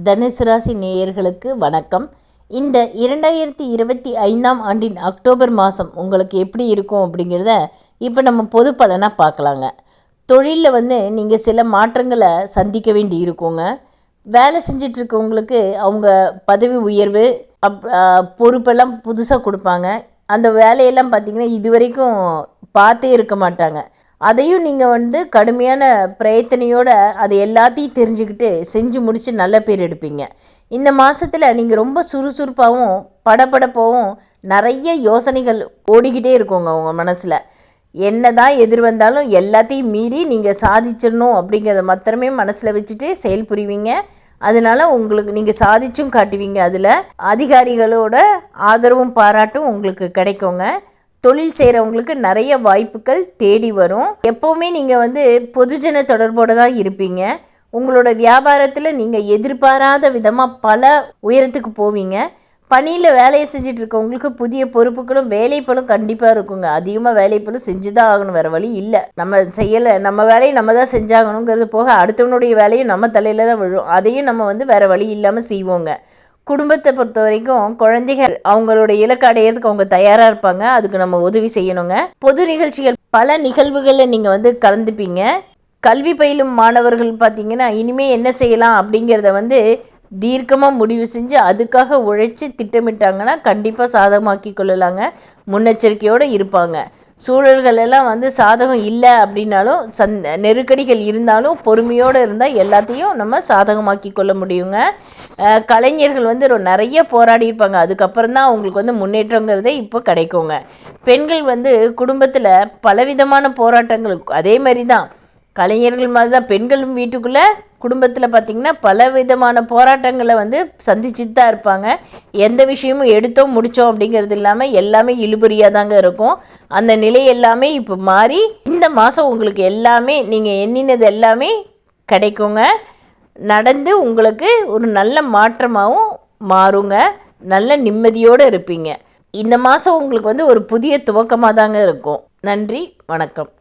தனுசு ராசி நேயர்களுக்கு வணக்கம். இந்த 2025ஆம் ஆண்டின் அக்டோபர் மாதம் உங்களுக்கு எப்படி இருக்கும் அப்படிங்கிறத இப்போ நம்ம பொது பலனாக பார்க்கலாங்க. தொழிலில் நீங்கள் சில மாற்றங்களை சந்திக்க வேண்டி இருக்குங்க. வேலை செஞ்சிட்ருக்கவங்களுக்கு அவங்க பதவி உயர்வு பொறுப்பெல்லாம் புதுசாக கொடுப்பாங்க. அந்த வேலையெல்லாம் பார்த்திங்கன்னா இது வரைக்கும் பார்த்தே இருக்க மாட்டாங்க. அதையும் நீங்கள் கடுமையான பிரயத்தனையோடு அதை எல்லாத்தையும் தெரிஞ்சுக்கிட்டு செஞ்சு முடித்து நல்ல பேர் எடுப்பீங்க. இந்த மாதத்தில் நீங்கள் ரொம்ப சுறுசுறுப்பாகவும் படபடப்பாகவும் நிறைய யோசனைகள் ஓடிக்கிட்டே இருக்குங்க உங்கள் மனசில். என்ன தான் எதிர் வந்தாலும் எல்லாத்தையும் மீறி நீங்கள் சாதிச்சிடணும் அப்படிங்கிறத மாத்திரமே மனசில் வச்சுட்டு செயல் புரிவீங்க. அதனால் உங்களுக்கு நீங்கள் சாதிச்சும் காட்டுவீங்க. அதில் அதிகாரிகளோட ஆதரவும் பாராட்டும் உங்களுக்கு கிடைக்குங்க. தொழில் செய்கிறவங்களுக்கு நிறைய வாய்ப்புகள் தேடி வரும். எப்போவுமே நீங்கள் பொதுஜன தொடர்போடு தான் இருப்பீங்க. உங்களோட வியாபாரத்தில் நீங்கள் எதிர்பாராத விதமாக பல உயரத்துக்கு போவீங்க. பணியில் வேலையை செஞ்சிட்ருக்கவங்களுக்கு புதிய பொறுப்புகளும் வேலைப்பளும் கண்டிப்பாக இருக்குங்க. அதிகமாக வேலைப்பளும் செஞ்சு தான் ஆகணும், வேறு வழி இல்லை. நம்ம வேலையை நம்ம தான் செஞ்சாகணுங்கிறது போக அடுத்தவனுடைய வேலையும் நம்ம தலையில் தான் விழும். அதையும் நம்ம வேறு வழி இல்லாமல் செய்வோங்க. குடும்பத்தை பொறுத்த வரைக்கும் குழந்தைகள் அவங்களோட இலக்கு அடையிறதுக்கு அவங்க தயாராக இருப்பாங்க. அதுக்கு நம்ம உதவி செய்யணுங்க. பொது நிகழ்ச்சிகள் பல நிகழ்வுகளில் நீங்கள் கலந்துப்பீங்க. கல்வி பயிலும் மாணவர்கள் பார்த்திங்கன்னா இனிமேல் என்ன செய்யலாம் அப்படிங்கிறத தீர்க்கமாக முடிவு செஞ்சு அதுக்காக உழைச்சி திட்டமிட்டாங்கன்னா கண்டிப்பாக சாதகமாக்கி கொள்ளலாங்க. முன்னெச்சரிக்கையோடு இருப்பாங்க. சூழல்கள் எல்லாம் சாதகம் இல்லை அப்படின்னாலும் நெருக்கடிகள் இருந்தாலும் பொறுமையோடு இருந்தால் எல்லாத்தையும் நம்ம சாதகமாக்கி கொள்ள முடியுங்க. கலைஞர்கள் நிறைய போராடி இருப்பாங்க. அதுக்கப்புறம் தான் அவங்களுக்கு முன்னேற்றங்கிறதே இப்போ கிடைக்குங்க. பெண்கள் குடும்பத்தில் பலவிதமான போராட்டங்கள் அதே மாதிரி தான் கலைஞர்கள் மாதிரி தான் பெண்களும் வீட்டுக்குள்ளே குடும்பத்தில் பார்த்திங்கன்னா பலவிதமான போராட்டங்களை சந்திச்சுட்டு தான் இருப்பாங்க. எந்த விஷயமும் எடுத்தோம் முடித்தோம் அப்படிங்கிறது இல்லாமல் எல்லாமே இழுபறியாக தாங்க இருக்கும். அந்த நிலை எல்லாமே இப்போ மாறி இந்த மாதம் உங்களுக்கு எல்லாமே நீங்கள் எண்ணினது எல்லாமே கிடைக்குங்க. நடந்து உங்களுக்கு ஒரு நல்ல மாற்றமாகவும் மாறுங்க. நல்ல நிம்மதியோடு இருப்பீங்க. இந்த மாதம் உங்களுக்கு ஒரு புதிய துவக்கமாக தாங்க இருக்கும். நன்றி, வணக்கம்.